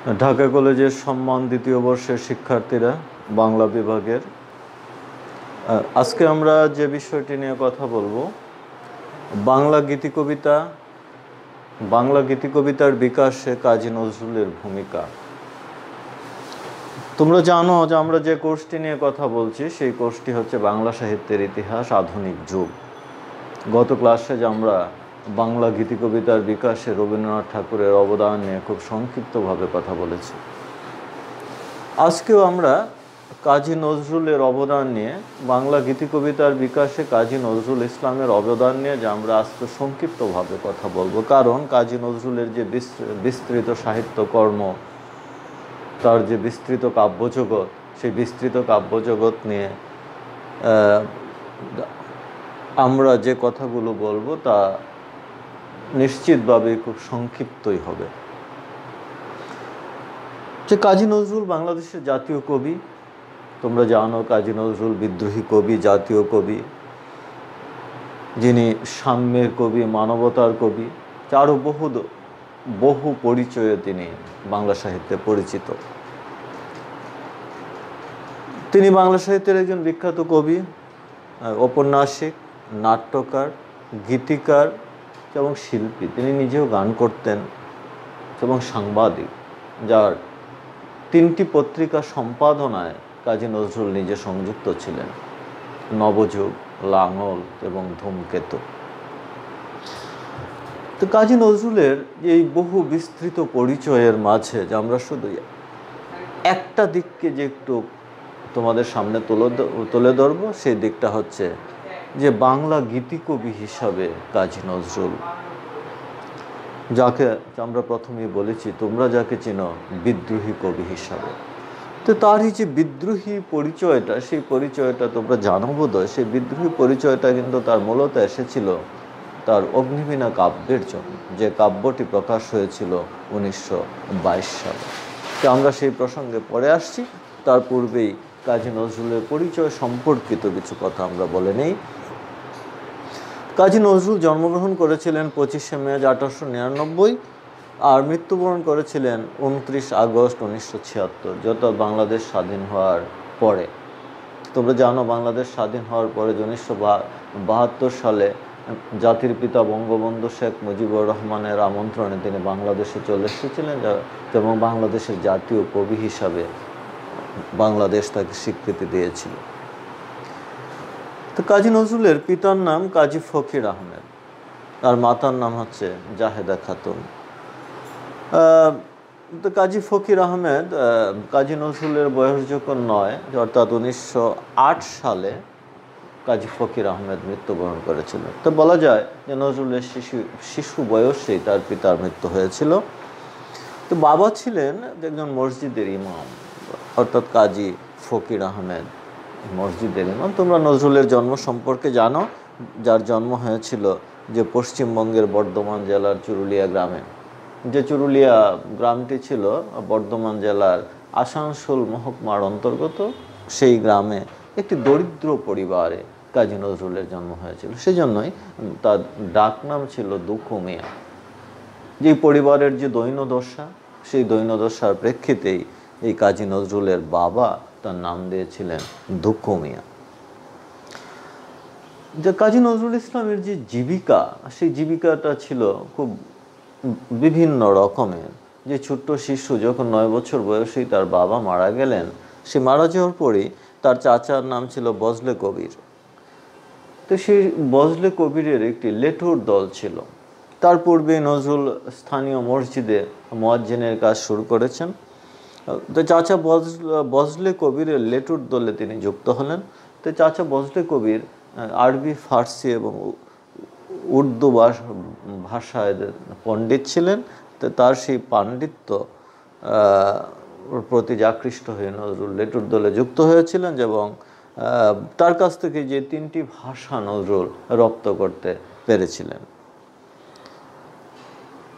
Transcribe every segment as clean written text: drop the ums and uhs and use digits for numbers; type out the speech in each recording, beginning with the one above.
ঢাকা কলেজের সম্মান দ্বিতীয় বর্ষের শিক্ষার্থীরা, বাংলা বিভাগের, আজকে আমরা যে বিষয়টি নিয়ে কথা বলবো, বাংলা গীতিকবিতার বিকাশে কাজী নজরুলের ভূমিকা। তোমরা জানো যে আমরা যে কোর্সটি নিয়ে কথা বলছি সেই কোর্সটি হচ্ছে বাংলা সাহিত্যের ইতিহাস আধুনিক যুগ। গত ক্লাসে যে আমরা বাংলা গীতিকবিতার বিকাশে রবীন্দ্রনাথ ঠাকুরের অবদান নিয়ে খুব সংক্ষিপ্তভাবে কথা বলেছি। আজকেও আমরা কাজী নজরুলের অবদান নিয়ে, বাংলা গীতিকবিতার বিকাশে কাজী নজরুল ইসলামের অবদান নিয়ে যে আমরা আজকে সংক্ষিপ্তভাবে কথা বলবো। কারণ কাজী নজরুলের যে বিস্তৃত সাহিত্যকর্ম, তার যে বিস্তৃত কাব্যজগৎ, সেই বিস্তৃত কাব্যজগৎ নিয়ে আমরা যে কথাগুলো বলবো তা নিশ্চিতভাবে খুব সংক্ষিপ্তই হবে। যে কাজী নজরুল বাংলাদেশের জাতীয় কবি। তোমরা জানো কাজী নজরুল বিদ্রোহী কবি, জাতীয় কবি, যিনি সাম্যের কবি, মানবতার কবি, আরও বহু পরিচয়ে তিনি বাংলা সাহিত্যে পরিচিত। তিনি বাংলা সাহিত্যের একজন বিখ্যাত কবি, ঔপন্যাসিক, নাট্যকার, গীতিকার এবং শিল্পী। তিনি নিজেও গান করতেন এবং সাংবাদিক, যার 3টি পত্রিকা সম্পাদনায় কাজী নজরুল নিজে সংযুক্ত ছিলেন: নবযুগ, লাঙল এবং ধূমকেতু। তো কাজী নজরুলের এই বহু বিস্তৃত পরিচয়ের মাঝে যে আমরা শুধু একটা দিককে যে একটু তোমাদের সামনে তুলে ধরবো, সেই দিকটা হচ্ছে যে বাংলা গীতিকবি হিসাবে কাজী নজরুল, যাকে আমরা প্রথমেই বলেছি তোমরা যাকে চেনো বিদ্রোহী কবি হিসাবে। তো তার এই যে বিদ্রোহী পরিচয়টা, সেই পরিচয়টা তোমরা জানো বোধহয়। সেই বিদ্রোহী পরিচয়টা কিন্তু তার মূলত এসেছিল তার অগ্নিবীণা কাব্যের জন্য, যে কাব্যটি প্রকাশ হয়েছিল 1922 সালে। তো আমরা সেই প্রসঙ্গে পরে আসছি। তার পূর্বেই কাজী নজরুলের পরিচয় সম্পর্কিত কিছু কথা আমরা বলে নেই। কাজী নজরুল জন্মগ্রহণ করেছিলেন 25শে মে 1899 আর মৃত্যুবরণ করেছিলেন 29 আগস্ট 1976, যত বাংলাদেশ স্বাধীন হওয়ার পরে। তোমরা জানো বাংলাদেশ স্বাধীন হওয়ার পরে 1972 সালে জাতির পিতা বঙ্গবন্ধু শেখ মুজিবুর রহমানের আমন্ত্রণে তিনি বাংলাদেশে চলে এসেছিলেন এবং বাংলাদেশের জাতীয় কবি হিসাবে বাংলাদেশ তাকে স্বীকৃতি দিয়েছিল। তো কাজী নজরুলের পিতার নাম কাজী ফকির আহমেদ আর মাতার নাম হচ্ছে জাহেদা খাতুন। তো কাজী ফকির আহমেদ, কাজী নজরুলের বয়স যখন 9, অর্থাৎ 1908 সালে কাজী ফকির আহমেদ মৃত্যুবরণ করেছিলেন। তো বলা যায় যে নজরুলের শিশু বয়সেই তার পিতার মৃত্যু হয়েছিল। তো বাবা ছিলেন একজন মসজিদের ইমাম, অর্থাৎ কাজী ফকির আহমেদ মসজিদের ইমাম। তোমরা নজরুলের জন্ম সম্পর্কে জানো, যার জন্ম হয়েছিল যে পশ্চিমবঙ্গের বর্ধমান জেলার চুরুলিয়া গ্রামে। যে চুরুলিয়া গ্রামটি ছিল বর্ধমান জেলার আসানসোল মহকুমার অন্তর্গত, সেই গ্রামে একটি দরিদ্র পরিবারে কাজী নজরুলের জন্ম হয়েছিল। সেই জন্যই তার ডাকনাম ছিল দুঃখু মিয়া। যে পরিবারের যে দৈন্যদশা, সেই দৈন্যদশার প্রেক্ষিতেই এই কাজী নজরুলের বাবা তার নাম দিয়েছিলেন দুঃখু মিয়া। যে কাজী নজরুল ইসলামের যে জীবিকা, সেই জীবিকাটা ছিল খুব বিভিন্ন রকমের। যে ছোট্ট শিশু যখন 9 বছর বয়সেই তার বাবা মারা গেলেন, সে মারা যাওয়ার পরেই তার চাচার নাম ছিল বজলে কবির। তো সেই বজলে কবিরের একটি লেঠুর দল ছিল। তার পূর্বে নজরুল স্থানীয় মসজিদে মুয়াজ্জিনের কাজ শুরু করেছেন। তো চাচা বজলে কবিরের লেটুর দলে তিনি যুক্ত হলেন। তো চাচা বজলে কবির আরবি, ফার্সি এবং উর্দু ভাষায় পণ্ডিত ছিলেন। তো তার সেই পাণ্ডিত্য প্রতি আকৃষ্ট হয়ে নজরুল লেটুর দলে যুক্ত হয়েছিলেন এবং তার কাছ থেকে যে 3টি ভাষা নজরুল রপ্ত করতে পেরেছিলেন।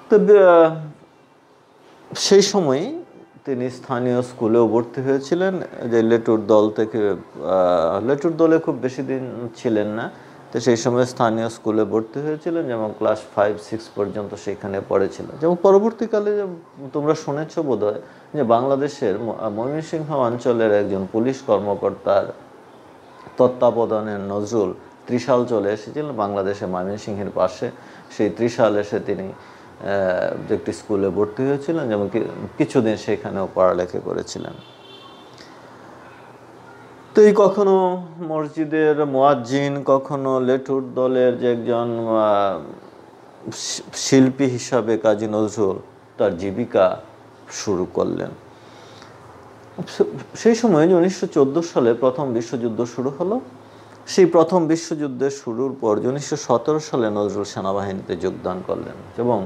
তো সেই সময় তিনি স্থানীয় স্কুলেও ভর্তি হয়েছিলেন। যে লেটুর দল থেকে, লেটুর দলে খুব বেশি দিন ছিলেন না, তো সেই সময় স্থানীয় স্কুলে ভর্তি হয়েছিলেন, যেমন ক্লাস 5-6 পর্যন্ত সেখানে পড়েছিলেন। যেমন পরবর্তীকালে তোমরা শুনেছ বোধহয় যে বাংলাদেশের ময়মনসিংহ অঞ্চলের একজন পুলিশ কর্মকর্তার তত্ত্বাবধানে নজরুল ত্রিশাল চলে এসেছিলেন বাংলাদেশে, ময়মনসিংহের পাশে। সেই ত্রিশাল এসে তিনি একটি স্কুলে ভর্তি হয়েছিলেন, যেমন কিছুদিন সেখানেও পড়ালেখা করেছিলেন। তো এই কখনো মসজিদের মুয়াজ্জিন, কখনো লেঠুর দলের যে একজন শিল্পী হিসাবে কাজী নজরুল তার জীবিকা শুরু করলেন। সেই সময় 1914 সালে প্রথম বিশ্বযুদ্ধ শুরু হলো। সেই প্রথম বিশ্বযুদ্ধের শুরুর পর 1917 সালে নজরুল সেনাবাহিনীতে যোগদান করলেন এবং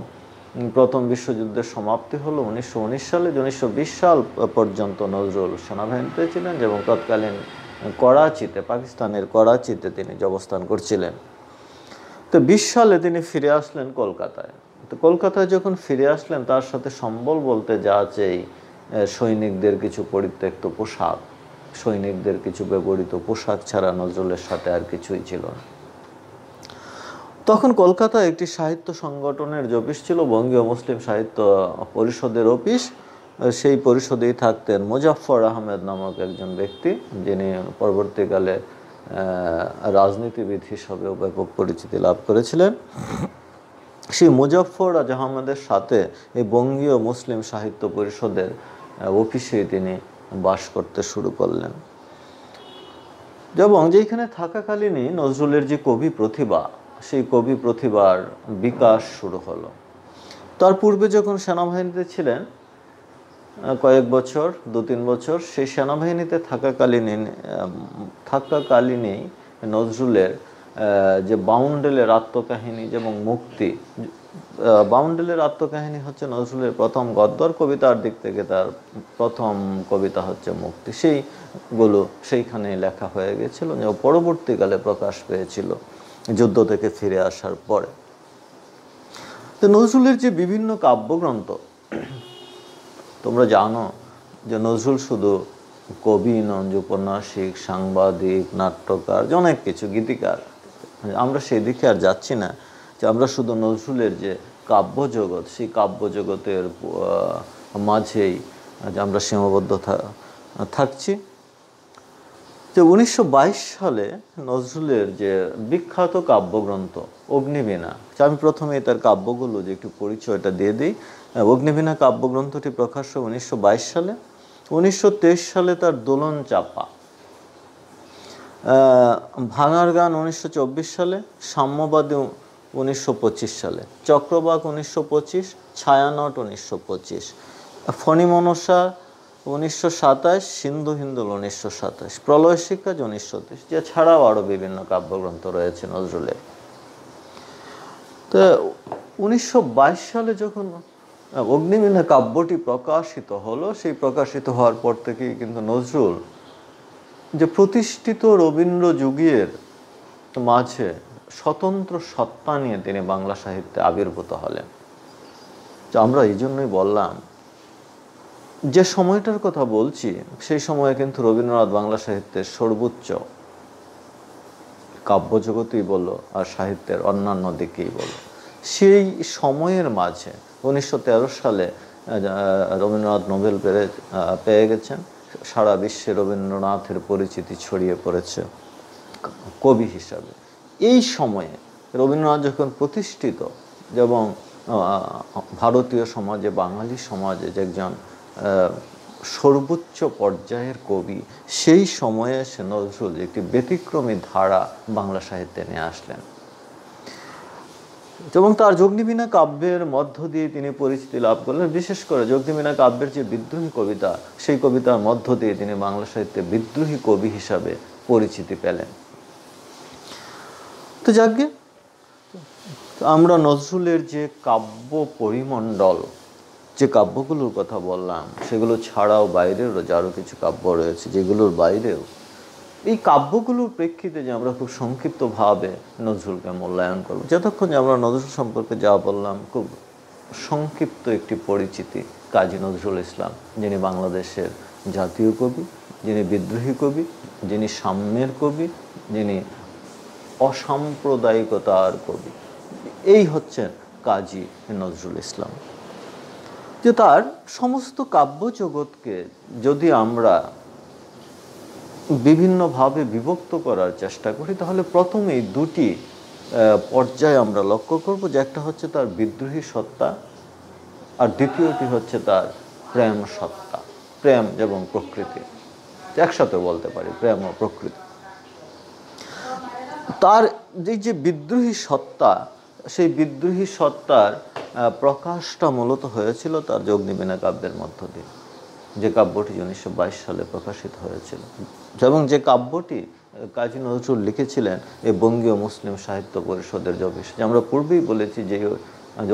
প্রথম বিশ্বযুদ্ধের সমাপ্তি হলো 1919 সালে। 1920 সাল পর্যন্ত নজরুল সেনাবাহিনীতে ছিলেন এবং তৎকালীন করাচিতে, পাকিস্তানের করাচিতে তিনি অবস্থান করছিলেন। তো 20 সালে তিনি ফিরে আসলেন কলকাতায়। তো কলকাতায় যখন ফিরে আসলেন, তার সাথে সম্বল বলতে যা আছে সৈনিকদের কিছু পরিত্যক্ত পোশাক, সৈনিকদের কিছু ব্যবহৃত পোশাক ছাড়া নজরুলের সাথে আর কিছুই ছিল না। তখন কলকাতায় একটি সাহিত্য সংগঠনের যে অফিস ছিল, বঙ্গীয় মুসলিম সাহিত্য পরিষদের অফিস, সেই পরিষদেই থাকতেন মুজাফফর আহমেদ নামক একজন ব্যক্তি, যিনি পরবর্তীকালে রাজনীতিবিদ হিসাবেও ব্যাপক পরিচিতি লাভ করেছিলেন। সেই মুজাফফর আহমেদের সাথে এই বঙ্গীয় মুসলিম সাহিত্য পরিষদের অফিসে তিনি বাস করতে শুরু করলেন এবং যেখানে থাকাকালীনই নজরুলের যে কবি প্রতিভা, সেই কবি প্রতিভার বিকাশ শুরু হলো। তার পূর্বে যখন সেনাবাহিনীতে ছিলেন কয়েক বছর, 2-3 বছর, সেই সেনাবাহিনীতে থাকাকালীনই নজরুলের যে বাউন্ডেলের আত্মকাহিনী এবং মুক্তি, বাউন্ডেলের আত্মকাহিনী হচ্ছে নজরুলের প্রথম গদ্যর কবিতার দিক থেকে তার প্রথম কবিতা হচ্ছে মুক্তি, সেইগুলো সেইখানে লেখা হয়ে গেছিল, যে পরবর্তীকালে প্রকাশ পেয়েছিল যুদ্ধ থেকে ফিরে আসার পরে। তো নজরুলের যে বিভিন্ন কাব্যগ্রন্থ, তোমরা জানো যে নজরুল শুধু কবি নন, যে উপন্যাসিক, সাংবাদিক, নাট্যকার, অনেক কিছু, গীতিকার। আমরা সেই দিকে আর যাচ্ছি না, যে আমরা শুধু নজরুলের যে কাব্যজগৎ, সেই কাব্যজগতের মাঝেই আমরা সীমাবদ্ধ থাকছি। যে 1922 সালে নজরুলের যে বিখ্যাত কাব্যগ্রন্থ অগ্নিবীণা, আমি প্রথমেই তার কাব্যগুলো যে একটু পরিচয়টা দিয়ে দিই। অগ্নিবীণা কাব্যগ্রন্থটি প্রকাশ হয় 1922 সালে। 1923 সালে তার দোলন চাপা, ভাঙার গান 1924 সালে, সাম্যবাদী 1925 সালে, চক্রবাক 1925, ছায়ানট 1925, ফণিমনসা 1927, সিন্ধু হিন্দুল 1927, প্রলয় শিক্ষাজ 1930, এছাড়াও আরও বিভিন্ন কাব্যগ্রন্থ রয়েছে নজরুলের। তো 1922 সালে যখন অগ্নিবীণা কাব্যটি প্রকাশিত হলো, সেই প্রকাশিত হওয়ার পর থেকেই কিন্তু নজরুল যে প্রতিষ্ঠিত রবীন্দ্র যুগের মাঝে স্বতন্ত্র সত্তা নিয়ে তিনি বাংলা সাহিত্যে আবির্ভূত হলেন। আমরা এই জন্যই বললাম যে সময়টার কথা বলছি, সেই সময়ে কিন্তু রবীন্দ্রনাথ বাংলা সাহিত্যের সর্বোচ্চ, কাব্যজগতেই বলো আর সাহিত্যের অন্যান্য দিকেই বলো, সেই সময়ের মাঝে 1913 সালে রবীন্দ্রনাথ নোবেল পেয়ে গেছেন। সারা বিশ্বে রবীন্দ্রনাথের পরিচিতি ছড়িয়ে পড়েছে কবি হিসাবে। এই সময়ে রবীন্দ্রনাথ যখন প্রতিষ্ঠিত এবং ভারতীয় সমাজে, বাঙালি সমাজে যে একজন সর্বোচ্চ পর্যায়ের কবি, সেই সময়ে সে নজরুল একটি ব্যতিক্রমী ধারা বাংলা সাহিত্যে নিয়ে আসলেন এবং তার অগ্নিবীণা কাব্যের মধ্য দিয়ে তিনি পরিচিতি লাভ করলেন। বিশেষ করে অগ্নিবীণা কাব্যের যে বিদ্রোহী কবিতা, সেই কবিতার মধ্য দিয়ে তিনি বাংলা সাহিত্যে বিদ্রোহী কবি হিসাবে পরিচিতি পেলেন। তো যাকে আমরা নজরুলের যে কাব্য পরিমণ্ডল, যে কাব্যগুলোর কথা বললাম, সেগুলো ছাড়াও বাইরেও আরও কিছু কাব্য রয়েছে, যেগুলোর বাইরেও এই কাব্যগুলোর প্রেক্ষিতে যে আমরা খুব সংক্ষিপ্তভাবে নজরুলকে মূল্যায়ন করব। যতক্ষণ যে আমরা নজরুল সম্পর্কে যা বললাম, খুব সংক্ষিপ্ত একটি পরিচিতি কাজী নজরুল ইসলাম, যিনি বাংলাদেশের জাতীয় কবি, যিনি বিদ্রোহী কবি, যিনি সাম্যের কবি, যিনি অসাম্প্রদায়িকতার কবি। এই হচ্ছেন কাজী নজরুল ইসলাম। যে তার সমস্ত কাব্য জগৎকে যদি আমরা বিভিন্নভাবে বিভক্ত করার চেষ্টা করি, তাহলে প্রথমেই দুটি পর্যায়ে আমরা লক্ষ্য করব, যে একটা হচ্ছে তার বিদ্রোহী সত্তা, আর দ্বিতীয়টি হচ্ছে তার প্রেম সত্তা, প্রেম এবং প্রকৃতি, একসাথে বলতে পারি, প্রেম ও প্রকৃতি। তার যে বিদ্রোহী সত্তা, সেই বিদ্রোহী সত্তার প্রকাশটা মূলত হয়েছিল তার অগ্নিবীণা কাব্যের মধ্য দিয়ে, যে কাব্যটি 1922 সালে প্রকাশিত হয়েছিল, এবং যে কাব্যটি কাজী নজরুল লিখেছিলেন এই বঙ্গীয় মুসলিম সাহিত্য পরিষদের যে অফিস, যে আমরা পূর্বেই বলেছি যে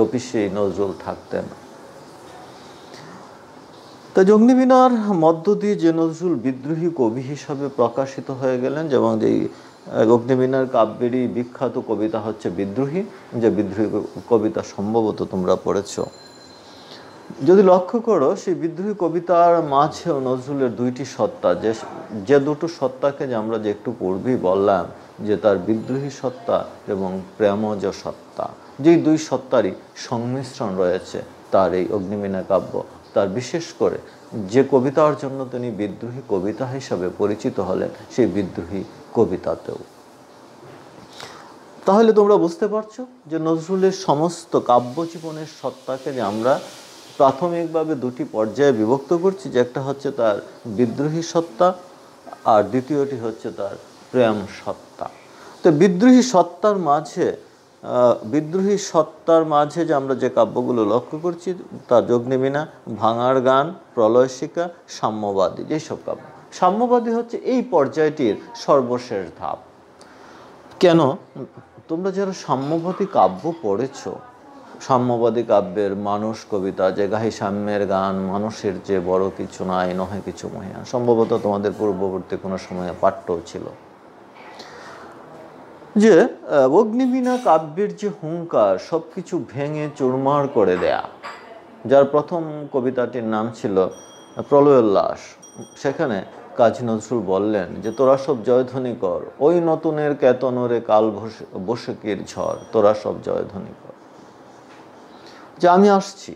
অফিসেই নজরুল থাকতেন। তো অগ্নিবীণার মধ্য দিয়ে যে নজরুল বিদ্রোহী কবি হিসাবে প্রকাশিত হয়ে গেলেন, যেমন এই অগ্নিবীণার কাব্যেরই বিখ্যাত কবিতা হচ্ছে বিদ্রোহী, যে বিদ্রোহী কবিতা সম্ভবত তোমরা পড়েছ। যদি লক্ষ্য করো, সেই বিদ্রোহী কবিতার মাঝেও নজরুলের দুইটি সত্তা, যে দুটো সত্তাকে যে আমরা যে একটু পূর্বেই বললাম, যে তার বিদ্রোহী সত্তা এবং প্রেমজ সত্তা, যেই দুই সত্তারই সংমিশ্রণ রয়েছে তার এই অগ্নিবীণা কাব্য। তার বিশেষ করে যে কবিতার জন্য তিনি বিদ্রোহী কবিতা হিসাবে পরিচিত হলেন, সেই বিদ্রোহী কবিতাতেও। তাহলে তোমরা বুঝতে পারছো যে নজরুলের সমস্ত কাব্য জীবনের সত্তাকে যে আমরা প্রাথমিকভাবে দুটি পর্যায়ে বিভক্ত করছি, যে একটা হচ্ছে তার বিদ্রোহী সত্তা, আর দ্বিতীয়টি হচ্ছে তার প্রেম সত্তা। তো বিদ্রোহী সত্তার মাঝে যে আমরা যে কাব্যগুলো লক্ষ্য করছি, তার অগ্নিবীণা, ভাঙার গান, প্রলয়শিকা, সাম্যবাদী, যেসব কাব্য। সাম্যবাদী হচ্ছে এই পর্যায়টির সর্বশেষ ধাপ। কেন? তোমরা যারা সাম্যবাদী কাব্য পড়েছ, সাম্যবাদী কাব্যের মানুষ কবিতা, যে গাহি সাম্যের গান, মানুষের যে বড় কিছু নাই, নহে কিছু মহিয়ান, সম্ভবত তোমাদের পূর্ববর্তী কোনো সময়ে পাঠ্যও ছিল। যে অগ্নিবীণা কাব্যের যে হুঙ্কার, সব কিছু ভেঙে চুরমার করে দেয়া, যার প্রথম কবিতাটির নাম ছিল প্রলয়োল্লাস, সেখানে কাজী নজরুল বললেন যে তোরা সব জয়ধ্বনি কর, ওই নতুনের কেতনরে কাল বসেকির ঝড়, তোরা সব জয়ধ্বনি কর। যে আমি আসছি,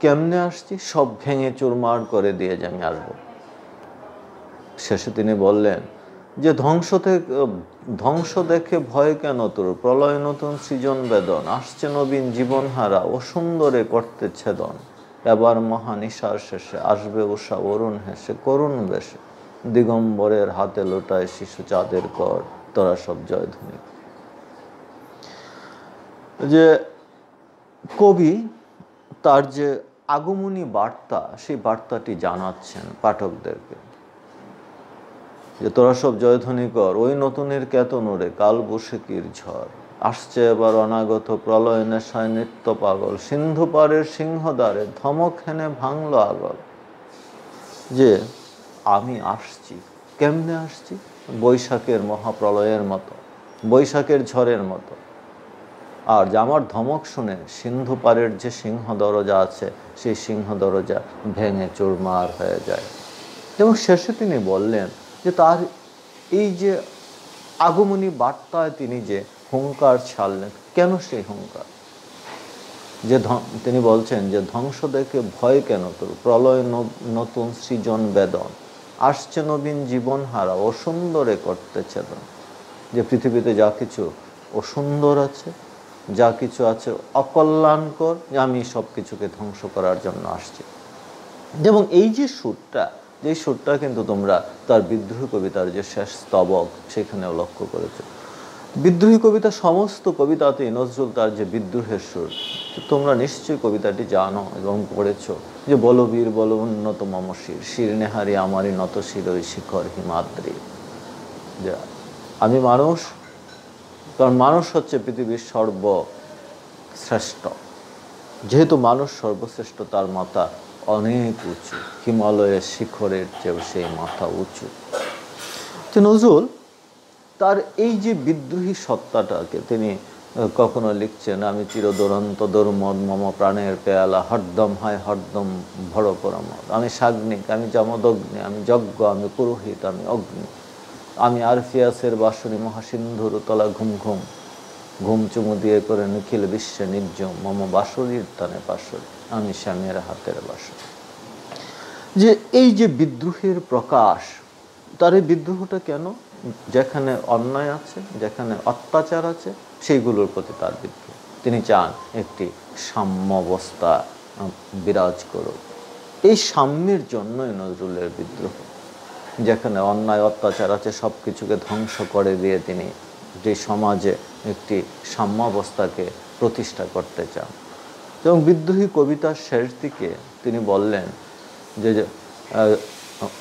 কেমনে আসছি? সব ভেঙে চুরমার করে দিয়ে যে আমি আসবো। শেষে তিনি বললেন যে ধ্বংস দেখে ভয় কেন তোর, প্রলয় নতুন সৃজন বেদন, আসছে নবীন জীবনহারা, ও সুন্দরে করতে ছেদন, এবার মহানিশার শেষে আসবে উষা অরুণ হেসে, করুণ বেশে দিগম্বরের হাতে লোটায় শিশু চাঁদের কর, তোরা সব জয়ধ্বনি। যে কবি তার যে আগমনী বার্তা, সেই বার্তাটি জানাচ্ছেন পাঠকদেরকে, যে তোরা সব জয়ধ্বনি কর, ওই নতুনের কেতনরে কাল বসেকির ঝড়, আসছে এবার অনাগত প্রলয় নেশায় নিত্য পাগল, সিন্ধু পারের সিংহদ্বারে ধমক হেনে ভাঙলো আগল। যে আমি আসছি, কেমনে আসছি? বৈশাখের মহাপ্রলয়ের মতো, বৈশাখের ঝড়ের মতো। আর যে আমার ধমক শুনে সিন্ধু পারের যে সিংহ দরজা আছে, সেই সিংহ দরজা ভেঙে চুরমার হয়ে যায়। এবং শেষে তিনি বললেন যে তার এই যে আগমনী বার্তায় তিনি যে হুঙ্কার ছাড়লেন, কেন সেই হুঙ্কার? যে তিনি বলছেন যে ধ্বংস দেখে ভয় কেন তোর, প্রলয় নতুন সৃজন বেদন, আসছে নবীন জীবন হারা, অসুন্দরে করতে ছেদন। যে পৃথিবীতে যা কিছু অসুন্দর আছে, যা কিছু আছে অকল্যাণকর, আমি সব কিছুকে ধ্বংস করার জন্য আসছি। এবং এই যে সুরটা কিন্তু তোমরা তার বিদ্রোহী কবিতার যে শেষ স্তবক, সেখানেও লক্ষ্য করেছো। বিদ্রোহী কবিতা সমস্ত কবিতাতেই নজরুল তার যে বিদ্রোহের সুর, তোমরা নিশ্চয়ই কবিতাটি জানো এবং পড়েছ, যে বলবীর বল উন্নত মম শির, শির নেহারি আমারই নত শির ওই শিখর হিমাদ্রি। যে আমি মানুষ, কারণ মানুষ হচ্ছে পৃথিবীর সর্বশ্রেষ্ঠ। যেহেতু মানুষ সর্বশ্রেষ্ঠ, তার মাথা অনেক উঁচু, হিমালয়ের শিখরের চেয়েও সেই মাথা উঁচু। তো নজরুল তার এই যে বিদ্রোহী সত্তাটাকে তিনি কখনো লিখছেন, আমি চিরদুরন্ত দুর্মদ মম প্রাণের পেয়ালা, হরদম হয় হরদম ভর পরমদ, আমি সাগ্নিক, আমি যমদগ্নি, আমি যজ্ঞ, আমি পুরোহিত, আমি অগ্নি। আমি আরফিয়াসের বাঁশরি মহাসিন্ধুর তলা ঘুম ঘুম ঘুম চুমু দিয়ে করে নিখিল বিশ্বে নির্জম মম বাঁশরির টানে পাশরি আমি শ্যামের হাতের বাঁশরি। যে এই যে বিদ্রোহের প্রকাশ, তার এই বিদ্রোহটা কেন? যেখানে অন্যায় আছে, যেখানে অত্যাচার আছে, সেইগুলোর প্রতি তার বিদ্রোহ। তিনি চান একটি সাম্যাবস্থা বিরাজ করুক। এই সাম্যের জন্যই নজরুলের বিদ্রোহ। যেখানে অন্যায় অত্যাচার আছে সব কিছুকে ধ্বংস করে দিয়ে তিনি যে সমাজে একটি সাম্যাবস্থাকে প্রতিষ্ঠা করতে চান। এবং বিদ্রোহী কবিতার শেষ দিকে তিনি বললেন যে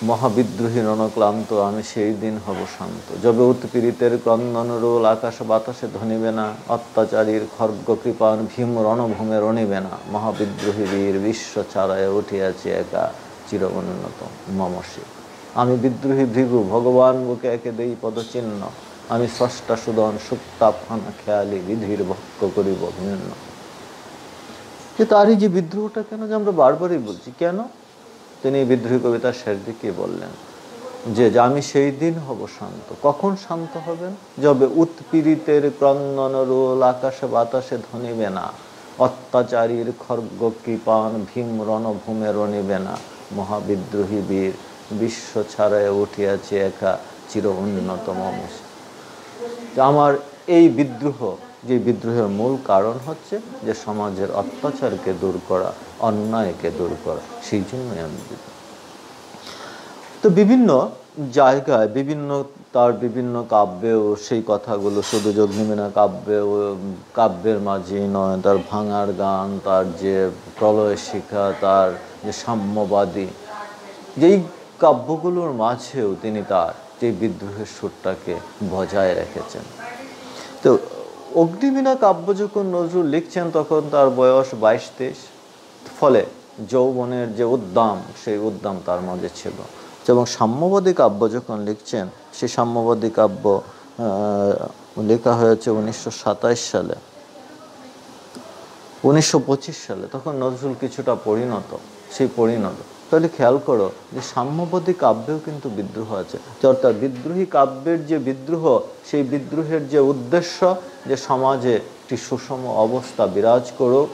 মহাবিদ্রোহী রণক্লান্ত আমি সেই দিন হব শান্ত, যবে উৎপীড়িতের ক্রন্দন রোল আকাশ বাতাসে ধনিবে না, অত্যাচারীর খর্গ কৃপান ভীম রণভূমে রণিবে না, মহাবিদ্রোহী বীর বিশ্ব ছাড়ায় উঠিয়াছে একা চিরউন্নত মমশিব। আমি বিদ্রোহী ভৃগু ভগবান বুকে একে দেই পদচিহ্ন, আমি স্রষ্টা সুদন সুপ্তাফানা খেয়ালি বিধির ভক্ত করিব ভিন্ন। যে তারই যে বিদ্রোহটা কেন, যে আমরা বারবারই বলছি কেন, তিনি বিদ্রোহী কবিতার শেষ দিকে বললেন যে আমি সেই দিন হব শান্ত। কখন শান্ত হবেন? যবে উৎপীড়িতের ক্রন্দন রোল আকাশে বাতাসে ধনিবে না, অত্যাচারীর খর্গ কৃপান ভীম রণভূমে রণিবে না, মহাবিদ্রোহী বীর বিশ্ব ছাড়ায় উঠিয়াছে একা চির উন্নতম মমশিব। আমার এই বিদ্রোহ, যে বিদ্রোহের মূল কারণ হচ্ছে যে সমাজের অত্যাচারকে দূর করা, অন্যায়কে দূর করা, সেই জন্যই আমি তো বিভিন্ন জায়গায় তার বিভিন্ন কাব্যেও সেই কথাগুলো, শুধু অগ্নিবীণা কাব্যের মাঝেই নয়, তার ভাঙার গান, তার যে প্রলয় শিখা, তার যে সাম্যবাদী, যেই কাব্যগুলোর মাঝেও তিনি তার যে বিদ্রোহের সুরটাকে বজায় রেখেছেন। তো অগ্নিবীণা কাব্য যখন নজরুল লিখছেন তখন তার বয়স 22-23, ফলে যৌবনের যে উদ্দাম, সেই উদ্দাম তার মাঝে ছিল। এবং সাম্যবাদী কাব্য যখন লিখছেন, সেই সাম্যবাদী কাব্য লেখা হয়েছে 1927 সালে, 1925 সালে, তখন নজরুল কিছুটা পরিণত। তাহলে খেয়াল করো যে সাম্যবাদী কাব্যেও কিন্তু বিদ্রোহ আছে। অর্থাৎ বিদ্রোহী কাব্যের যে বিদ্রোহ, সেই বিদ্রোহের যে উদ্দেশ্য যে সমাজে একটি সুষম অবস্থা বিরাজ করুক,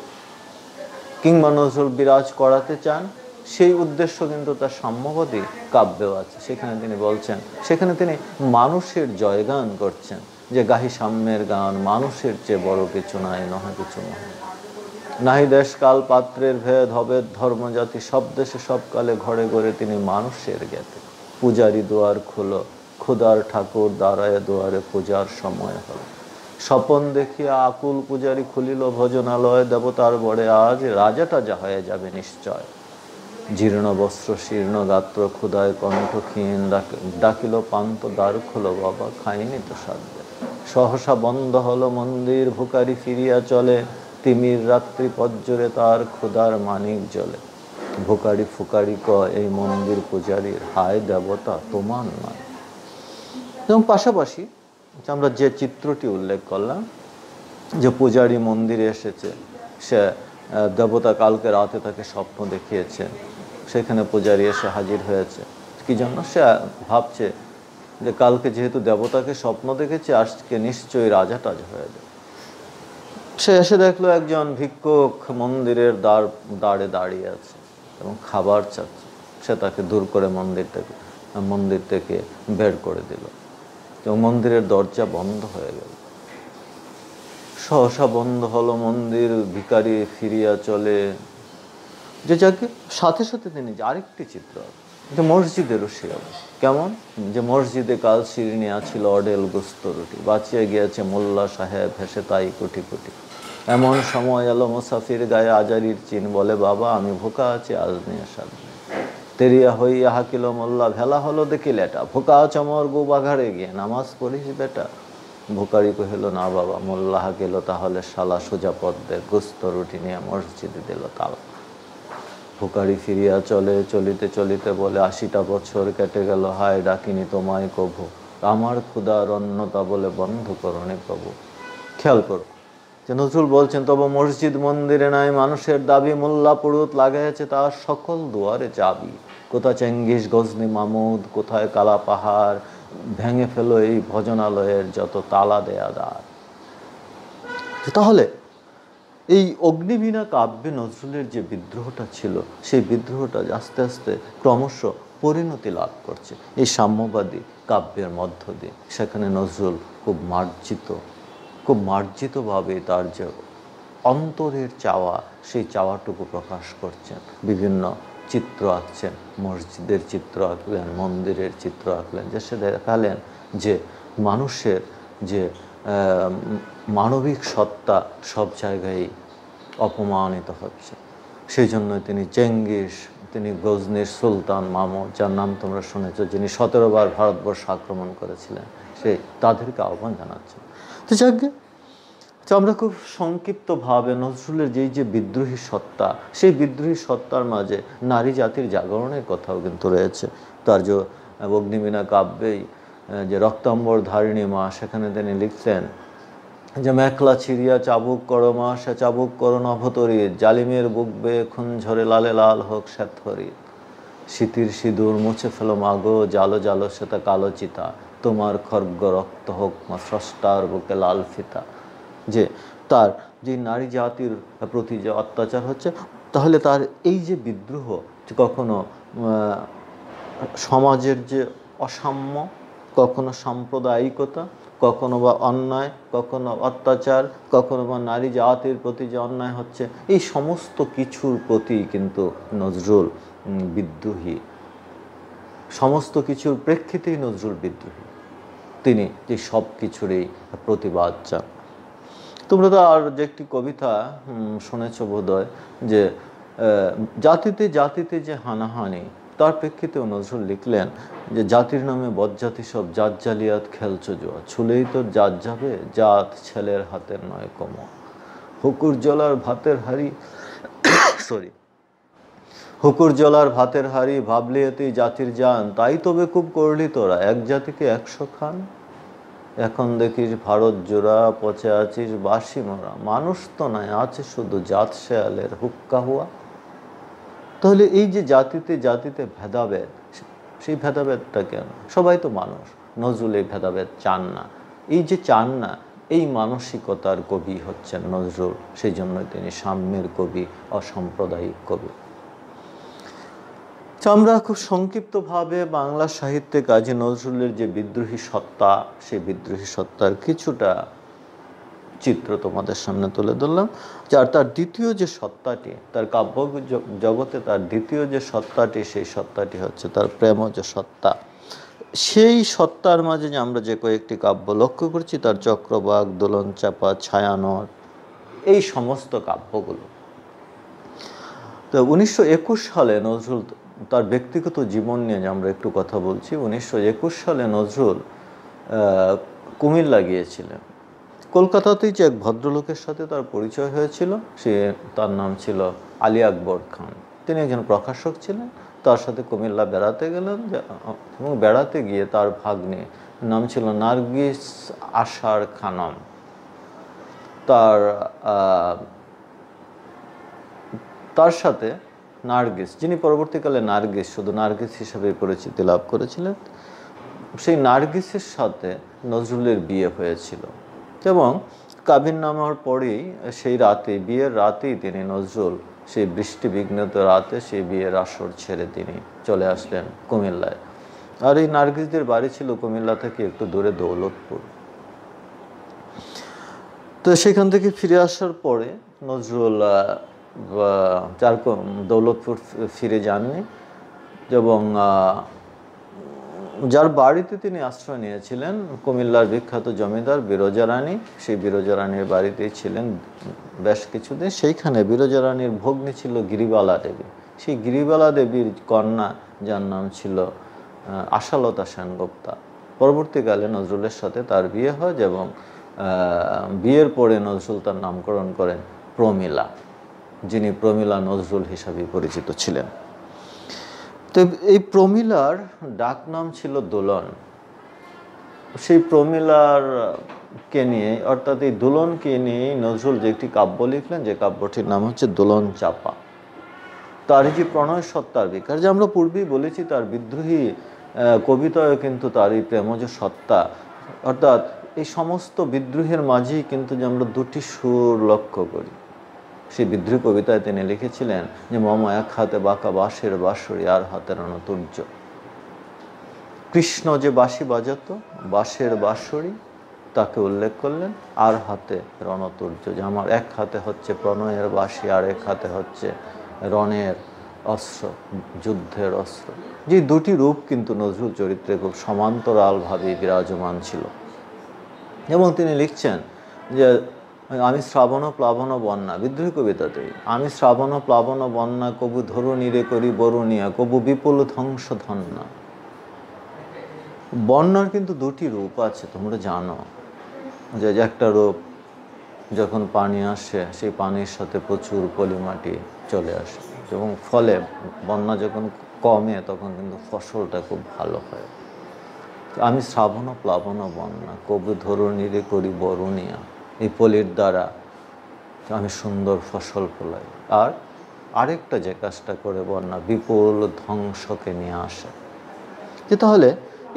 কিংবা নজরুল বিরাজ করাতে চান, সেই উদ্দেশ্য কিন্তু তার সাম্যবাদী কাব্যেও আছে। সেখানে তিনি বলছেন, সেখানে তিনি মানুষের জয়গান করছেন যে গাহি সাম্যের গান, মানুষের চেয়ে বড় কিছু নাই, নহে কিছু নয়। নাহি দেশ কাল পাত্রের ভেদ হবে ধর্মজাতি, সব দেশে সব কালে ঘরে ঘরে তিনি মানুষের জ্ঞাতে। পূজারি দুয়ার খুলো, ক্ষুধার ঠাকুর দাঁড়ায় দুয়ারে, পূজার সময় হল। স্বপন দেখিয়া আকুল পূজারি খুলিল ভোজনালয়, দেবতার বড়ে আজ রাজাটা যা হয়ে যাবে নিশ্চয়। জীর্ণ বস্ত্র শীর্ণ গাত্র ক্ষুধায় কণ্ঠ ক্ষীণ, ডাকিল পান্ত দ্বার খোলো বাবা, খাইনি তো সাধ্য। সহসা বন্ধ হলো মন্দির, ভুকারি ফিরিয়া চলে, তিমির রাত্রি পজ্জরে তার ক্ষুধার মানিক জ্বলে। ভুকারি ফুকারি কয় এই মন্দির পূজারীর, হায় দেবতা তোমার নয়। এবং পাশাপাশি আমরা যে চিত্রটি উল্লেখ করলাম, যে পূজারী মন্দিরে এসেছে, সে দেবতা কালকে রাতে তাকে স্বপ্ন দেখিয়েছে, সেখানে পূজারী এসে হাজির হয়েছে। কি জন্য? সে ভাবছে যে কালকে যেহেতু দেবতাকে স্বপ্ন দেখেছে, আজকে নিশ্চয়ই রাজা টাজা হয়ে যাবে। সে এসে দেখলো একজন ভিক্ষুক মন্দিরের দাঁড়ে দাঁড়িয়ে আছে এবং খাবার চাচ্ছে। সে তাকে দূর করে মন্দির থেকে বের করে দিল এবং মন্দিরের দরজা বন্ধ হয়ে গেল। সহসা বন্ধ হলো মন্দির, ভিখারি ফিরিয়া চলে। যে যাকে সাথে সাথে তিনি আরেকটি চিত্র, যে মসজিদেরও সে অবস্থা। কেমন? যে মসজিদে কাল শিরিনি আছিল অডেল গোস্ত রুটি, বাঁচিয়ে গিয়েছে মোল্লা সাহেব হেসে তাই কোটি কোটি। এমন সময় এলো মুসাফির গায়ে আজারির চিন, বলে বাবা আমি ভোকা আছি আজ নিয়ে সাত। তেরিয়া হইয়া হাকিল মোল্লা, ভেলা হলো দেখি লেটা, ভোকা চমর গো বাঘারে গিয়ে নামাজ পড়িস বেটা। ভোকারি কহিল না বাবা। মোল্লা হাকিল তাহলে শালা সোজা পথ দে, গোস্ত রুটি নিয়ে মসজিদে দিল তালা। ভুকারি ফিরিয়া চলে, চলিতে চলিতে বলে 80টা বছর কেটে গেল, হায় ডাকিনি তোমায় কভু, আমার ক্ষুধার অন্নতা বলে বন্ধ করণে প্রভু। খেয়াল করো যে নজরুল বলছেন, তবে মসজিদ মন্দিরে নাই মানুষের দাবি, মোল্লা পুরুত লাগাইছে তার সকল দুয়ারে চাবি। কোথা চেঙ্গিস গজনি মামুদ, কোথায় কালা পাহাড়, ভেঙে ফেলো এই ভজনালয়ের যত তালা দেয়া দ্বার। তাহলে এই অগ্নিবীণা কাব্যে নজরুলের যে বিদ্রোহটা ছিল, সেই বিদ্রোহটা আস্তে আস্তে ক্রমশ পরিণতি লাভ করছে এই সাম্যবাদী কাব্যের মধ্য দিয়ে। সেখানে নজরুল খুব মার্জিতভাবে তার যে অন্তরের চাওয়া, সেই চাওয়াটুকু প্রকাশ করছেন। বিভিন্ন চিত্র আঁকছেন, মসজিদের চিত্র আঁকলেন, মন্দিরের চিত্র আঁকলেন, যে সে দেখালেন যে মানুষের যে মানবিক সত্তা সব জায়গায় অপমানিত হচ্ছে। সেই জন্য তিনি চেঙ্গিস, তিনি গজনির সুলতান মামুদ, যার নাম তোমরা শুনেছ, যিনি 17 বার ভারতবর্ষ আক্রমণ করেছিলেন, সেই তাদেরকে আহ্বান জানাচ্ছেন। তো যাকে তো আমরা খুব সংক্ষিপ্তভাবে নজরুলের যে বিদ্রোহী সত্তা, সেই বিদ্রোহী সত্তার মাঝে নারী জাতির জাগরণের কথাও কিন্তু রয়েছে। তার যে অগ্নিবীণা কাব্যেই যে রক্তাম্বর ধারিণী মা, সেখানে তিনি লিখছেন যে মেখলা ছিড়িয়া চাবুক করো মা, সে চাবুক করো নভতরী, জালিমের বুক বেয়ে খুন ঝরে লালে লাল হোক শ্বেতহরি, শীতির সিঁদুর মুছে ফেলো মাগো, জালো জালো সেটা কালো চিতা, তোমার খর্গ রক্ত হোক মা স্রষ্টার বুকে লাল ফিতা। যে তার যে নারী জাতির প্রতি যে অত্যাচার হচ্ছে, তাহলে তার এই যে বিদ্রোহ, যে কখনো সমাজের যে অসাম্য, কখনো সাম্প্রদায়িকতা, কখনো বা অন্যায়, কখনো অত্যাচার, কখনো বা নারী জাতির প্রতি যে অন্যায় হচ্ছে, এই সমস্ত কিছুর প্রতি কিন্তু নজরুল বিদ্রোহী। সমস্ত কিছুর প্রেক্ষিতেই নজরুল বিদ্রোহী। তিনি যে সব কিছুরই প্রতিবাদ চান। তোমরা তো আর যে একটি কবিতা শুনেছ বোধহয়, যে জাতিতে জাতিতে যে হানাহানি, তার প্রেক্ষিতেও নজরুল লিখলেন যে জাতির নামে বজ্জাতি সব জাত জালিয়াত খেলছো জুয়া, ছুলেই তোর জাত যাবে, জাত ছেলের হাতের নয় কমো, হুকুর জলার ভাতের হাড়ি হুকুর জলার ভাতের হাড়ি, ভাবলি এতেই জাতির জান, তাই তবে খুব করলি তোরা, এক জাতিকে 100 খান, এখন দেখিস ভারত জোড়া, পচে আছিস বাসি মরা, মানুষ তো নয় আছে শুধু জাত শেয়ালের হুক্কা হুয়া। তাহলে এই যে জাতিতে জাতিতে ভেদাভেদ, সেই ভেদাভেদটা কেন? সবাই তো মানুষ। নজরুল এই ভেদাভেদ চান না। এই যে চান না, এই মানসিকতার কবি হচ্ছেন নজরুল। সেই জন্যই তিনি সাম্যের কবি, অসাম্প্রদায়িক কবি। আমরা খুব সংক্ষিপ্তভাবে বাংলা সাহিত্যে কাজী নজরুলের যে বিদ্রোহী সত্তা, সেই বিদ্রোহী সত্তার কিছুটা চিত্র তোমাদের সামনে তুলে ধরলাম। যার তার দ্বিতীয় যে সত্তাটি, তার কাব্য জগতে তার দ্বিতীয় যে সত্তাটি, সেই সত্তাটি হচ্ছে তার প্রেমজ সত্তা। সেই সত্তার মাঝে যে আমরা যে কয়েকটি কাব্য লক্ষ্য করছি, তার চক্রবাক, দোলন চাপা, ছায়ানট, এই সমস্ত কাব্যগুলো। তো 1921 সালে নজরুল তার ব্যক্তিগত জীবন নিয়ে আমরা একটু কথা বলছি। 1921 সালে নজরুল কুমিল্লা গিয়েছিলেন। কলকাতাতেই যে এক ভদ্রলোকের সাথে তার পরিচয় হয়েছিল, তার নাম ছিল আলী আকবর খান। তিনি একজন প্রকাশক ছিলেন। তার সাথে কুমিল্লা বেড়াতে গেলেন, এবং বেড়াতে গিয়ে তার ভাগ্নে, নাম ছিল নার্গিস আশার খানম, তার সাথে নার্গিস, যিনি পরবর্তীকালে নার্গিস, শুধু নার্গিস হিসেবে পরিচিতি লাভ করেছিলেন, সেই নার্গিসের সাথে নজরুলের বিয়ে হয়েছিল। এবং কাবিন নামার পরেই, সেই রাতে, বিয়ের রাতেই তিনি নজরুল সেই বৃষ্টিবিঘ্নিত রাতে সেই বিয়ের আসর ছেড়ে তিনি চলে আসলেন কুমিল্লায়। আর এই নার্গিসদের বাড়ি ছিল কুমিল্লা থেকে একটু দূরে দৌলতপুর। তো সেখান থেকে ফিরে আসার পরে নজরুল দৌলতপুর ফিরে যাননি, এবং যার বাড়িতে তিনি আশ্রয় নিয়েছিলেন, কুমিল্লার বিখ্যাত জমিদার বিরজা রানী, সেই বিরজা রানীর বাড়িতেই ছিলেন বেশ কিছুদিন। সেইখানে বিরজা রানীর ভগ্নী ছিল গিরিবালা দেবী। সেই গিরিবালা দেবীর কন্যা, যার নাম ছিল আশালতা সেনগুপ্তা। পরবর্তীকালে নজরুলের সাথে তার বিয়ে হয়, এবং বিয়ের পরে নজরুল তার নামকরণ করেন প্রমীলা, যিনি প্রমীলা নজরুল হিসাবে পরিচিত ছিলেন। তো এই প্রমীলার ডাক নাম ছিল দোলন। সেই প্রমীলার কে নিয়ে, অর্থাৎ এই দোলনকে নিয়ে নজরুল যে একটি কাব্য লিখলেন, যে কাব্যটির নাম হচ্ছে দোলন চাপা। তার যে প্রণয় সত্তার বিকার, যে আমরা পূর্বেই বলেছি, তার বিদ্রোহী কবিতায়ও কিন্তু তার এই প্রেমজ সত্তা, অর্থাৎ এই সমস্ত বিদ্রোহের মাঝেই কিন্তু যে আমরা দুটি সুর লক্ষ্য করি। সেই বিদ্রোহ কবিতায় তিনি লিখেছিলেন যে মম এক হাতে বাঁকা বাঁশের বাঁশরি আর হাতে রণতুর্য। কৃষ্ণ যে বাঁশি বাজাতো, বাঁশের বাঁশরি, তাকে উল্লেখ করলেন, আর হাতে রণতুর্য, যে আমার এক হাতে হচ্ছে প্রণয়ের বাঁশি আর এক হাতে হচ্ছে রণের অস্ত্র, যুদ্ধের অস্ত্র। যে দুটি রূপ কিন্তু নজরুল চরিত্রে খুব সমান্তরালভাবে বিরাজমান ছিল। এবং তিনি লিখছেন যে আমি শ্রাবণ প্লাবন বন্যা, বিদ্রোহী কবিতাতেই, আমি শ্রাবণ প্লাবন বন্যা কবু ধরুণীরে করি বরুণিয়া কবু বিপুল ধ্বংস ধন্যা। বন্যার কিন্তু দুটি রূপ আছে, তোমরা জানো যে একটা রূপ যখন পানি আসে, সেই পানির সাথে প্রচুর পলিমাটি চলে আসে, এবং ফলে বন্যা যখন কমে তখন কিন্তু ফসলটা খুব ভালো হয়। আমি শ্রাবণ প্লাবন বন্যা কবু ধরুণীরে করি বরুণিয়া, এই পলির দ্বারা আমি সুন্দর ফসল ফলাই। আর আরেকটা যে কাজটা করে বন্যা, বিপুল ধ্বংসকে নিয়ে আসে। যে তাহলে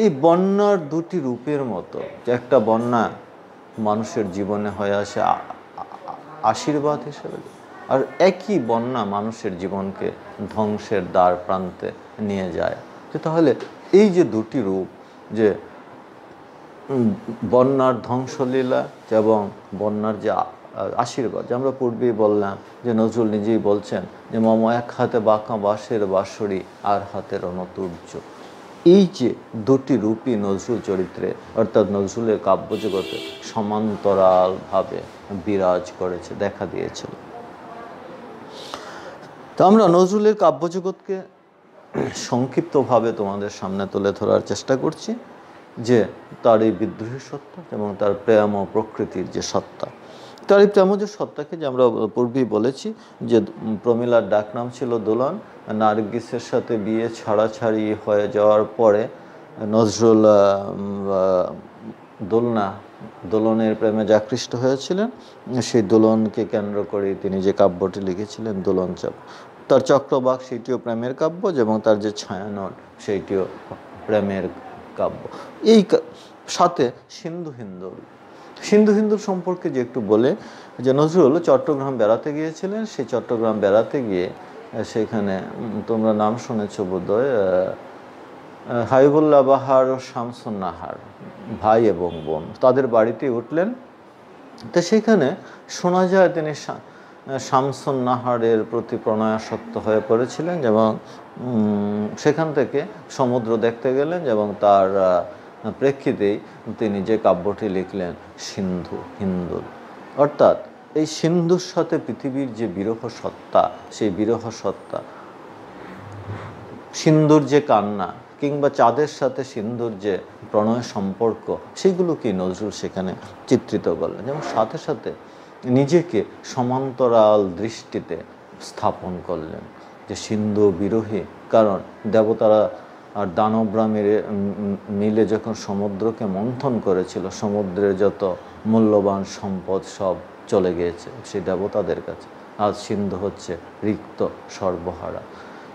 এই বন্যার দুটি রূপের মতো, যে একটা বন্যা মানুষের জীবনে হয়ে আসে আশীর্বাদ হিসেবে, আর একই বন্যা মানুষের জীবনকে ধ্বংসের দ্বার প্রান্তে নিয়ে যায়। যে তাহলে এই যে দুটি রূপ, যে বন্যার ধ্বংসলীলা এবং বন্যার যে আশীর্বাদ, যে আমরা পূর্বেই বললাম যে নজরুল নিজেই বলছেন যে মম এক হাতে বাঁকা বাঁশের বাঁশরি আর হাতে রণতুর্য। এই যে দুটি রূপই নজরুল চরিত্রে, অর্থাৎ নজরুলের কাব্যজগতে সমান্তরালভাবে বিরাজ করেছে, দেখা দিয়েছিল। তো আমরা নজরুলের কাব্যজগৎকে সংক্ষিপ্তভাবে তোমাদের সামনে তুলে ধরার চেষ্টা করছি, যে তার এই বিদ্রোহী সত্তা এবং তার প্রেম ও প্রকৃতির যে সত্তা। তার এই প্রেমজ সত্তাকে, যে আমরা পূর্বেই বলেছি যে প্রমীলার ডাকনাম ছিল দোলন, নার্গিসের সাথে বিয়ে ছাড়াছাড়ি হয়ে যাওয়ার পরে নজরুল দোলনের প্রেমে যে আকৃষ্ট হয়েছিলেন, সেই দোলনকে কেন্দ্র করে তিনি যে কাব্যটি লিখেছিলেন দোলন চাপ। তার চক্রবাক সেইটিও প্রেমের কাব্য, এবং তার যে ছায়ানট সেইটিও প্রেমের কাব্য। এই সাথে সিন্ধু হিন্দুর সম্পর্কে যে একটু বলে, যে নজরুল চট্টগ্রাম বেড়াতে গিয়েছিলেন। সেই চট্টগ্রাম বেড়াতে গিয়ে সেখানে তোমরা নাম শুনেছ বোধহয়, হাবিবুল্লাহ বাহার ও শামসুন নাহার, ভাই এবং বোন, তাদের বাড়িতে উঠলেন। তো সেখানে শোনা যায় তিনি শামসুন নাহারের প্রতি প্রণয়াসক্ত হয়ে পড়েছিলেন, এবং সেখান থেকে সমুদ্র দেখতে গেলেন, এবং তার প্রেক্ষিতেই তিনি যে কাব্যটি লিখলেন হিন্দুল। অর্থাৎ এই সিন্ধুর সাথে পৃথিবীর যে বিরহ সত্তা, সেই বিরহ সত্তা, সিন্ধুর যে কান্না, কিংবা চাঁদের সাথে সিন্ধুর যে প্রণয় সম্পর্ক, সেগুলোকে নজরুল সেখানে চিত্রিত করলেন, এবং সাথে সাথে নিজেকে সমান্তরাল দৃষ্টিতে স্থাপন করলেন, যে সিন্ধু বিরোহী। কারণ দেবতারা আর দানবরা মিলে যখন সমুদ্রকে মন্থন করেছিল, সমুদ্রের যত মূল্যবান সম্পদ সব চলে গিয়েছে সেই দেবতাদের কাছে। আজ সিন্ধু হচ্ছে রিক্ত, সর্বহারা।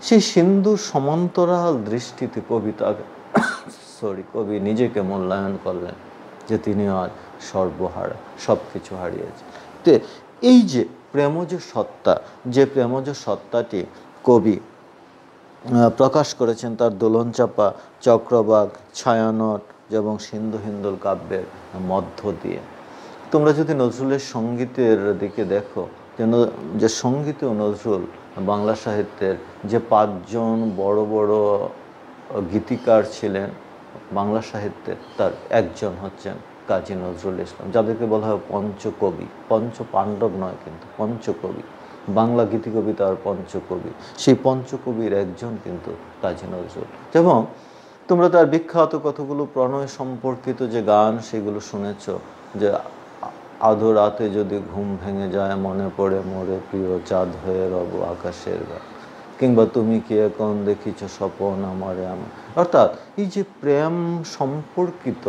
সেই সিন্ধুর সমান্তরাল দৃষ্টিতে কবি নিজেকে মূল্যায়ন করলেন, যে তিনি আজ সর্বহারা, সব কিছু হারিয়েছে। তো এই যে প্রেমজ সত্তা, যে প্রেমজ সত্তাটি কবি প্রকাশ করেছেন তার দোলনচাপা, চক্রবাক, ছায়ানট এবং সিন্ধু হিন্দুল কাব্যের মধ্য দিয়ে। তোমরা যদি নজরুলের সঙ্গীতের দিকে দেখো, যে সঙ্গীতেও নজরুল বাংলা সাহিত্যের যে 5 জন বড় বড় গীতিকার ছিলেন বাংলা সাহিত্যে, তার একজন হচ্ছেন কাজী নজরুল ইসলাম, যাদেরকে বলা হয় পঞ্চকবি। পঞ্চপাণ্ডব নয়, কিন্তু পঞ্চকবি, বাংলা গীতি কবিতার পঞ্চকবি। সেই পঞ্চকবির একজন কিন্তু কাজী নজরুল। এবং তোমরা তার বিখ্যাত কতগুলো প্রণয় সম্পর্কিত যে গান, সেগুলো শুনেছ, যে আধো রাতে যদি ঘুম ভেঙে যায়, মনে পড়ে মোরে প্রিয় চাঁদ হয়ে রব আকাশের গা, কিংবা তুমি কি এখন দেখিছ স্বপন আমারে আমার। অর্থাৎ এই যে প্রেম সম্পর্কিত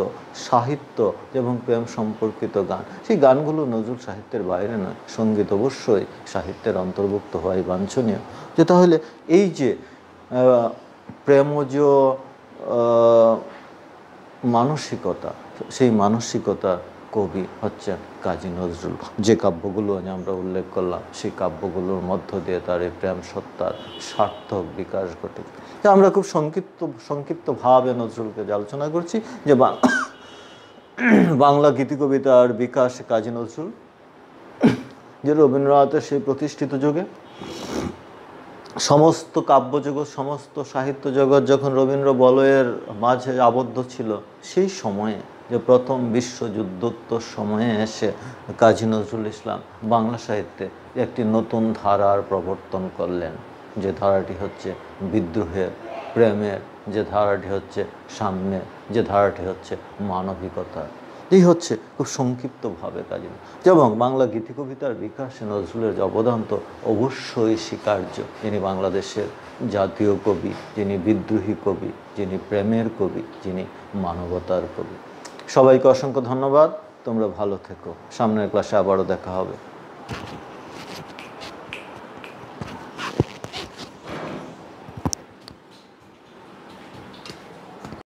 সাহিত্য এবং প্রেম সম্পর্কিত গান, সেই গানগুলো নজরুল সাহিত্যের বাইরে নয়, সঙ্গীত অবশ্যই সাহিত্যের অন্তর্ভুক্ত হওয়াই বাঞ্ছনীয়। যে তাহলে এই যে প্রেমজ মানসিকতা, সেই মানসিকতা কবি হচ্ছেন কাজী নজরুল। যে কাব্যগুলো আমরা উল্লেখ করলাম সেই কাব্যগুলোর মধ্য দিয়ে তার এই প্রেম সত্তার সার্থক বিকাশ ঘটে। আমরা খুব সংক্ষিপ্তভাবে নজরুলকে যে আলোচনা করছি যে বাংলা গীতিকবিতার বিকাশ কাজী নজরুল, যে রবীন্দ্রনাথের সেই প্রতিষ্ঠিত যুগে সমস্ত কাব্যজগৎ, সমস্ত সাহিত্য জগৎ যখন রবীন্দ্র বলয়ের মাঝে আবদ্ধ ছিল, সেই সময়ে যে প্রথম বিশ্বযুদ্ধোত্তর সময়ে এসে কাজী নজরুল ইসলাম বাংলা সাহিত্যে একটি নতুন ধারার প্রবর্তন করলেন, যে ধারাটি হচ্ছে বিদ্রোহের, প্রেমের, যে ধারাটি হচ্ছে সাম্যের, যে ধারাটি হচ্ছে মানবিকতার। এই হচ্ছে খুব সংক্ষিপ্তভাবে কাজী। এবং বাংলা গীতিকবিতার বিকাশে নজরুলের যে অবদান তো অবশ্যই স্বীকার্য। যিনি বাংলাদেশের জাতীয় কবি, যিনি বিদ্রোহী কবি, যিনি প্রেমের কবি, যিনি মানবতার কবি। সবাইকে অসংখ্য ধন্যবাদ। তোমরা ভালো থেকো। সামনের ক্লাসে আবারও দেখা হবে।